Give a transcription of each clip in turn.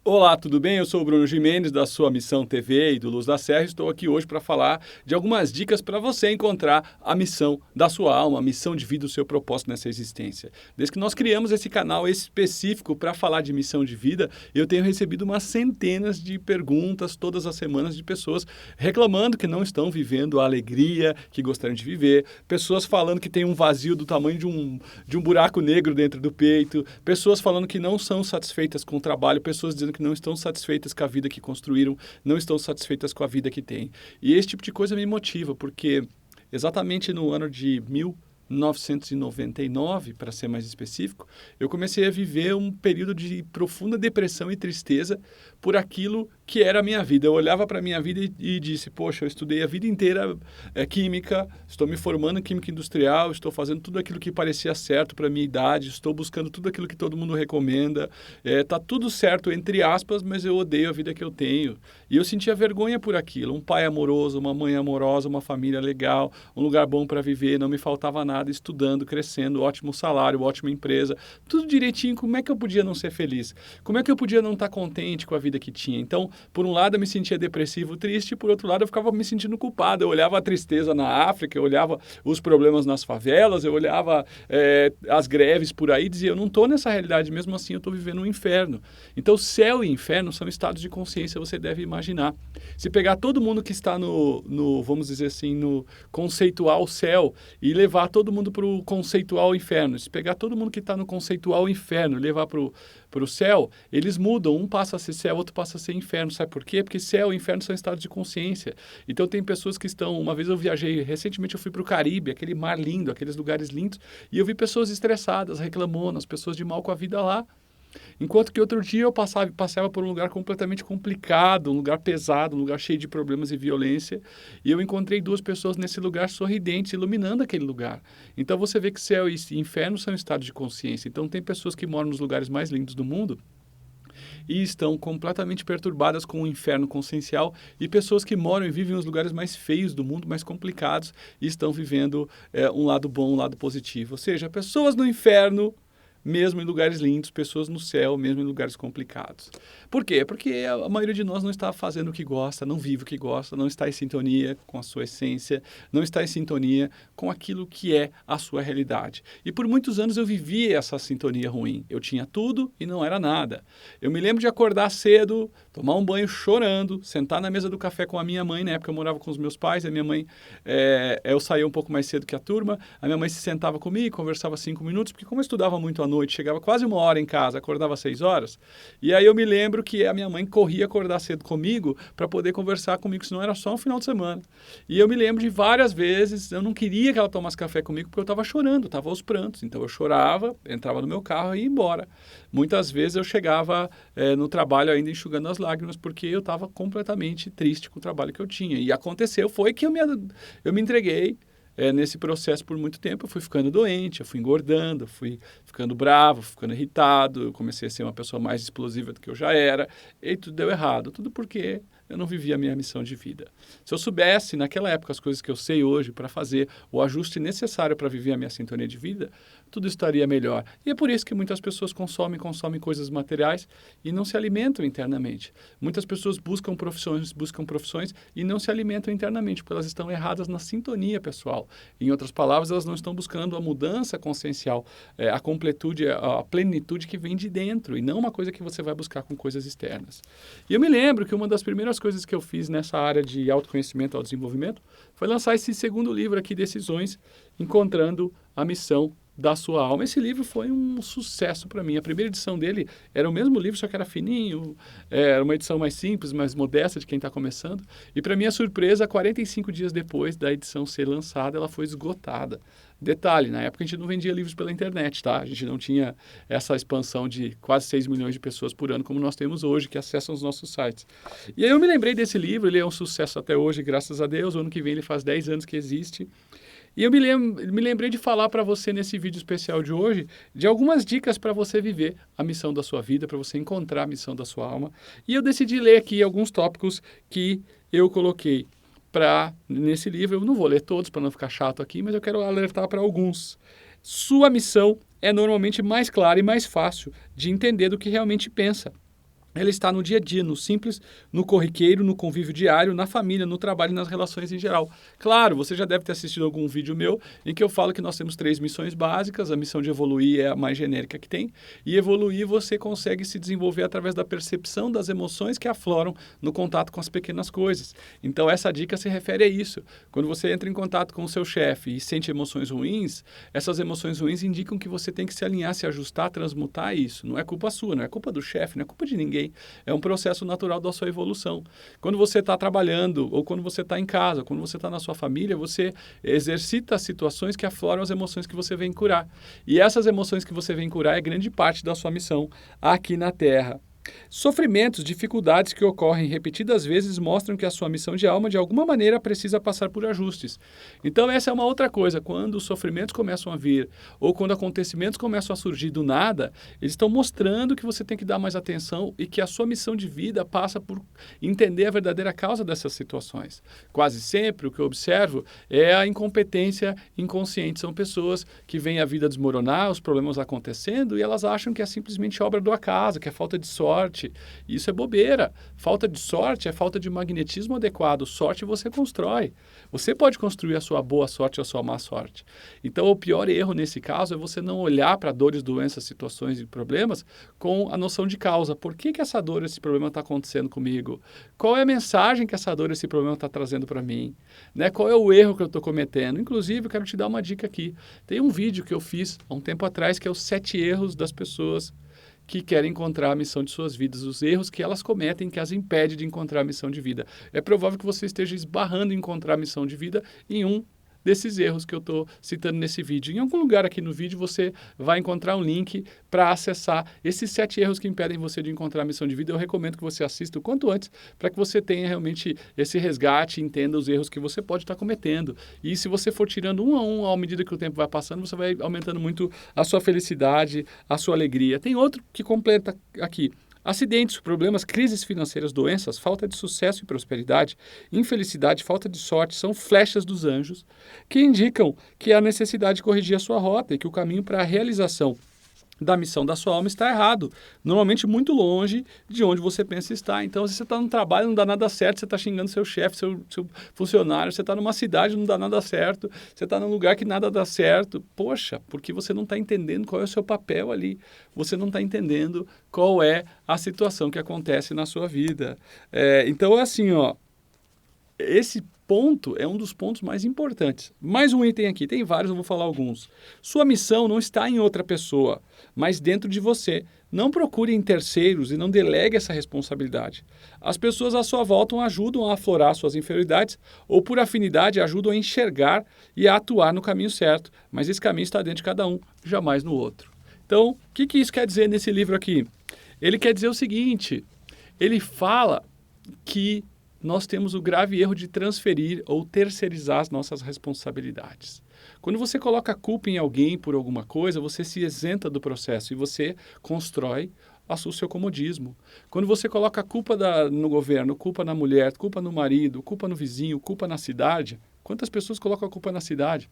Olá, tudo bem? Eu sou o Bruno Gimenez, da sua Missão TV e do Luz da Serra. Estou aqui hoje para falar de algumas dicas para você encontrar a missão da sua alma, a missão de vida, o seu propósito nessa existência. Desde que nós criamos esse canal específico para falar de missão de vida, eu tenho recebido umas centenas de perguntas todas as semanas de pessoas reclamando que não estão vivendo a alegria que gostariam de viver, pessoas falando que tem um vazio do tamanho de um buraco negro dentro do peito, pessoas falando que não são satisfeitas com o trabalho, pessoas dizendo que não estão satisfeitas com a vida que construíram, não estão satisfeitas com a vida que têm. E esse tipo de coisa me motiva, porque exatamente no ano de 1999, para ser mais específico, eu comecei a viver um período de profunda depressão e tristeza por aquilo que era a minha vida. Eu olhava para a minha vida e disse, poxa, eu estudei a vida inteira química, estou me formando em química industrial, estou fazendo tudo aquilo que parecia certo para a minha idade, estou buscando tudo aquilo que todo mundo recomenda, está tudo certo, entre aspas, mas eu odeio a vida que eu tenho. E eu sentia vergonha por aquilo. Um pai amoroso, uma mãe amorosa, uma família legal, um lugar bom para viver, não me faltava nada, estudando, crescendo, ótimo salário, ótima empresa, tudo direitinho. Como é que eu podia não ser feliz? Como é que eu podia não estar contente com a vida que tinha? Então, por um lado eu me sentia depressivo, triste, por outro lado eu ficava me sentindo culpado. Eu olhava a tristeza na África, eu olhava os problemas nas favelas, eu olhava as greves por aí e dizia, eu não estou nessa realidade, mesmo assim eu estou vivendo um inferno. Então, céu e inferno são estados de consciência, você deve imaginar. Se pegar todo mundo que está vamos dizer assim, no conceitual céu e levar todo mundo para o conceitual inferno, se pegar todo mundo que está no conceitual inferno e levar para o céu, eles mudam, um passa a ser céu, outro passa a ser inferno. Sabe por quê? Porque céu e inferno são estados de consciência. Então tem pessoas que estão... Uma vez eu viajei, recentemente eu fui para o Caribe, aquele mar lindo, aqueles lugares lindos, e eu vi pessoas estressadas, reclamando, as pessoas de mal com a vida lá. Enquanto que outro dia eu passeava por um lugar completamente complicado, um lugar pesado, um lugar cheio de problemas e violência, e eu encontrei duas pessoas nesse lugar sorridentes, iluminando aquele lugar. Então você vê que céu e inferno são estados de consciência. Então tem pessoas que moram nos lugares mais lindos do mundo e estão completamente perturbadas com o inferno consciencial, e pessoas que moram e vivem nos lugares mais feios do mundo, mais complicados, e estão vivendo um lado bom, um lado positivo. Ou seja, pessoas no inferno mesmo em lugares lindos, pessoas no céu, mesmo em lugares complicados. Por quê? Porque a maioria de nós não está fazendo o que gosta, não vive o que gosta, não está em sintonia com a sua essência, não está em sintonia com aquilo que é a sua realidade. E por muitos anos eu vivi essa sintonia ruim. Eu tinha tudo e não era nada. Eu me lembro de acordar cedo, tomar um banho chorando, sentar na mesa do café com a minha mãe, na época eu morava com os meus pais, a minha mãe, eu saía um pouco mais cedo que a turma, a minha mãe se sentava comigo, conversava 5 minutos, porque como eu estudava muito à noite, chegava quase 1 hora em casa, acordava às 6 horas, e aí eu me lembro que a minha mãe corria acordar cedo comigo para poder conversar comigo, senão era só um final de semana. E eu me lembro de várias vezes, eu não queria que ela tomasse café comigo porque eu estava chorando, estava aos prantos, então eu chorava, entrava no meu carro e ia embora. Muitas vezes eu chegava no trabalho ainda enxugando as lágrimas porque eu estava completamente triste com o trabalho que eu tinha. E aconteceu, foi que eu me entreguei nesse processo por muito tempo. Eu fui ficando doente, eu fui engordando, eu fui ficando bravo, ficando irritado, eu comecei a ser uma pessoa mais explosiva do que eu já era, e tudo deu errado. Tudo porque eu não vivia a minha missão de vida. Se eu soubesse, naquela época, as coisas que eu sei hoje para fazer o ajuste necessário para viver a minha sintonia de vida, tudo estaria melhor. E é por isso que muitas pessoas consomem coisas materiais e não se alimentam internamente. Muitas pessoas buscam profissões e não se alimentam internamente, porque elas estão erradas na sintonia pessoal. Em outras palavras, elas não estão buscando a mudança consciencial, a completude, a plenitude que vem de dentro, e não uma coisa que você vai buscar com coisas externas. E eu me lembro que uma das primeiras coisas que eu fiz nessa área de autoconhecimento e autodesenvolvimento foi lançar esse segundo livro aqui, Decisões, Encontrando a Missão da Sua Alma. Esse livro foi um sucesso para mim. A primeira edição dele era o mesmo livro, só que era fininho, era uma edição mais simples, mais modesta de quem está começando. E para minha surpresa, 45 dias depois da edição ser lançada, ela foi esgotada. Detalhe, na época a gente não vendia livros pela internet, tá? A gente não tinha essa expansão de quase 6 milhões de pessoas por ano como nós temos hoje, que acessam os nossos sites. E aí eu me lembrei desse livro, ele é um sucesso até hoje, graças a Deus. O ano que vem ele faz 10 anos que existe. E eu me lembrei de falar para você nesse vídeo especial de hoje de algumas dicas para você viver a missão da sua vida, para você encontrar a missão da sua alma. E eu decidi ler aqui alguns tópicos que eu coloquei nesse livro. Eu não vou ler todos para não ficar chato aqui, mas eu quero alertar para alguns. Sua missão é normalmente mais clara e mais fácil de entender do que realmente pensa. ela está no dia a dia, no simples, no corriqueiro, no convívio diário, na família, no trabalho e nas relações em geral. Claro, você já deve ter assistido algum vídeo meu em que eu falo que nós temos 3 missões básicas. A missão de evoluir é a mais genérica que tem. E evoluir você consegue se desenvolver através da percepção das emoções que afloram no contato com as pequenas coisas. Então, essa dica se refere a isso. Quando você entra em contato com o seu chefe e sente emoções ruins, essas emoções ruins indicam que você tem que se alinhar, se ajustar, transmutar isso. Não é culpa sua, não é culpa do chefe, não é culpa de ninguém. É um processo natural da sua evolução. Quando você está trabalhando, ou quando você está em casa, quando você está na sua família, você exercita situações que afloram as emoções que você vem curar. E essas emoções que você vem curar é grande parte da sua missão aqui na Terra. Sofrimentos, dificuldades que ocorrem repetidas vezes mostram que a sua missão de alma, de alguma maneira, precisa passar por ajustes. Então, essa é uma outra coisa. Quando os sofrimentos começam a vir, ou quando acontecimentos começam a surgir do nada, eles estão mostrando que você tem que dar mais atenção e que a sua missão de vida passa por entender a verdadeira causa dessas situações. Quase sempre, o que eu observo é a incompetência inconsciente. São pessoas que veem a vida desmoronar, os problemas acontecendo, e elas acham que é simplesmente obra do acaso, que é falta de sorte. Isso é bobeira. Falta de sorte é falta de magnetismo adequado. Sorte você constrói. Você pode construir a sua boa sorte ou a sua má sorte. Então, o pior erro nesse caso é você não olhar para dores, doenças, situações e problemas com a noção de causa. Por que essa dor, esse problema está acontecendo comigo? Qual é a mensagem que essa dor, esse problema está trazendo para mim? Né? Qual é o erro que eu estou cometendo? Inclusive, eu quero te dar uma dica aqui. Tem um vídeo que eu fiz há um tempo atrás que é os 7 erros das pessoas que querem encontrar a missão de suas vidas, os erros que elas cometem que as impede de encontrar a missão de vida. É provável que você esteja esbarrando em encontrar a missão de vida em um desses erros que eu estou citando nesse vídeo. Em algum lugar aqui no vídeo você vai encontrar um link para acessar esses 7 erros que impedem você de encontrar a missão de vida. Eu recomendo que você assista o quanto antes para que você tenha realmente esse resgate e entenda os erros que você pode estar cometendo. E se você for tirando um a um à medida que o tempo vai passando, você vai aumentando muito a sua felicidade, a sua alegria. Tem outro que completa aqui. Acidentes, problemas, crises financeiras, doenças, falta de sucesso e prosperidade, infelicidade, falta de sorte são flechas dos anjos que indicam que há necessidade de corrigir a sua rota e que o caminho para a realização da missão da sua alma está errado, normalmente muito longe de onde você pensa estar. Então, se você está no trabalho, não dá nada certo, você está xingando seu chefe, seu funcionário, você está numa cidade, não dá nada certo, você está num lugar que nada dá certo. Poxa, porque você não está entendendo qual é o seu papel ali, você não está entendendo qual é a situação que acontece na sua vida. Então, é assim, ó, esse ponto é um dos pontos mais importantes. Mais um item aqui, tem vários, eu vou falar alguns. Sua missão não está em outra pessoa, mas dentro de você. Não procure em terceiros e não delegue essa responsabilidade. As pessoas à sua volta ajudam a aflorar suas inferioridades ou, por afinidade, ajudam a enxergar e a atuar no caminho certo, mas esse caminho está dentro de cada um, jamais no outro. Então, o que isso quer dizer nesse livro aqui? Ele quer dizer o seguinte, ele fala que nós temos o grave erro de transferir ou terceirizar as nossas responsabilidades. Quando você coloca a culpa em alguém por alguma coisa, você se isenta do processo e você constrói o seu comodismo. Quando você coloca a culpa no governo, culpa na mulher, culpa no marido, culpa no vizinho, culpa na cidade, quantas pessoas colocam a culpa na cidade?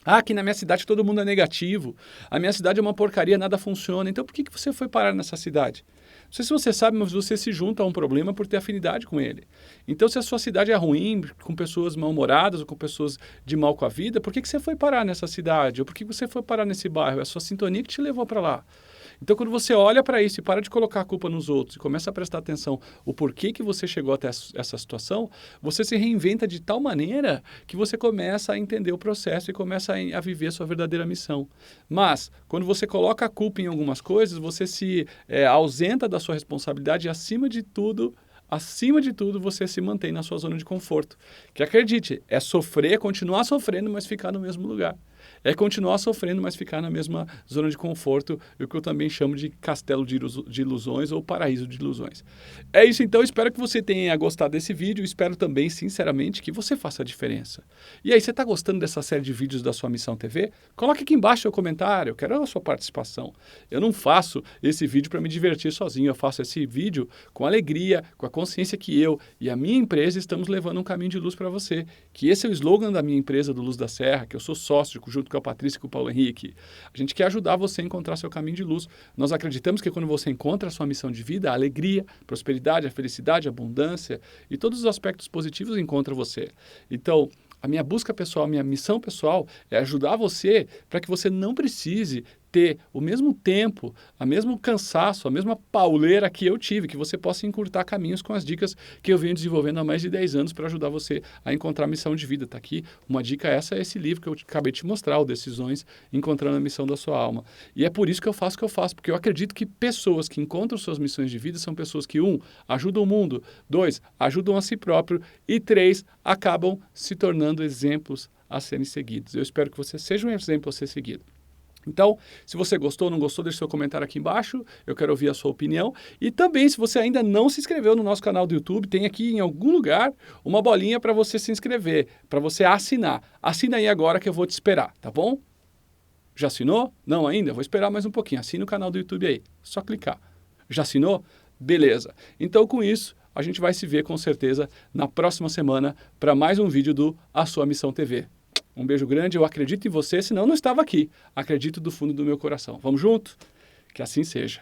Ah, aqui na minha cidade todo mundo é negativo, a minha cidade é uma porcaria, nada funciona. Então por que você foi parar nessa cidade? Não sei se você sabe, mas você se junta a um problema por ter afinidade com ele. Então, se a sua cidade é ruim, com pessoas mal-humoradas ou com pessoas de mal com a vida, por que você foi parar nessa cidade? Ou por que você foi parar nesse bairro? É a sua sintonia que te levou para lá. Então, quando você olha para isso e para de colocar a culpa nos outros e começa a prestar atenção o porquê que você chegou até essa situação, você se reinventa de tal maneira que você começa a entender o processo e começa a viver a sua verdadeira missão. Mas, quando você coloca a culpa em algumas coisas, você se ausenta da sua responsabilidade e, acima de tudo, você se mantém na sua zona de conforto. Que acredite, é sofrer, continuar sofrendo, mas ficar no mesmo lugar. É continuar sofrendo, mas ficar na mesma zona de conforto, o que eu também chamo de castelo de ilusões ou paraíso de ilusões. É isso então, espero que você tenha gostado desse vídeo, espero também, sinceramente, que você faça a diferença. E aí, você está gostando dessa série de vídeos da sua Missão TV? Coloque aqui embaixo seu comentário, eu quero a sua participação. Eu não faço esse vídeo para me divertir sozinho, eu faço esse vídeo com alegria, com a consciência que eu e a minha empresa estamos levando um caminho de luz para você, que esse é o slogan da minha empresa, do Luz da Serra, que eu sou sócio junto com com a Patrícia e com o Paulo Henrique. A gente quer ajudar você a encontrar seu caminho de luz. Nós acreditamos que quando você encontra a sua missão de vida, a alegria, a prosperidade, a felicidade, a abundância e todos os aspectos positivos encontram você. Então, a minha busca pessoal, a minha missão pessoal é ajudar você para que você não precise ter o mesmo tempo, o mesmo cansaço, a mesma pauleira que eu tive, que você possa encurtar caminhos com as dicas que eu venho desenvolvendo há mais de 10 anos para ajudar você a encontrar a missão de vida. Tá aqui uma dica, essa é esse livro que eu acabei de te mostrar, o Decisões, Encontrando a Missão da Sua Alma. E é por isso que eu faço o que eu faço, porque eu acredito que pessoas que encontram suas missões de vida são pessoas que, 1, ajudam o mundo, 2, ajudam a si próprio e 3, acabam se tornando exemplos a serem seguidos. Eu espero que você seja um exemplo a ser seguido. Então, se você gostou ou não gostou, deixe seu comentário aqui embaixo, eu quero ouvir a sua opinião. E também, se você ainda não se inscreveu no nosso canal do YouTube, tem aqui em algum lugar uma bolinha para você se inscrever, para você assinar. Assina aí agora que eu vou te esperar, tá bom? Já assinou? Não ainda? Vou esperar mais um pouquinho. Assina o canal do YouTube aí, só clicar. Já assinou? Beleza. Então, com isso, a gente vai se ver com certeza na próxima semana para mais um vídeo do A Sua Missão TV. Um beijo grande, eu acredito em você, senão eu não estava aqui. Acredito do fundo do meu coração. Vamos junto? Que assim seja.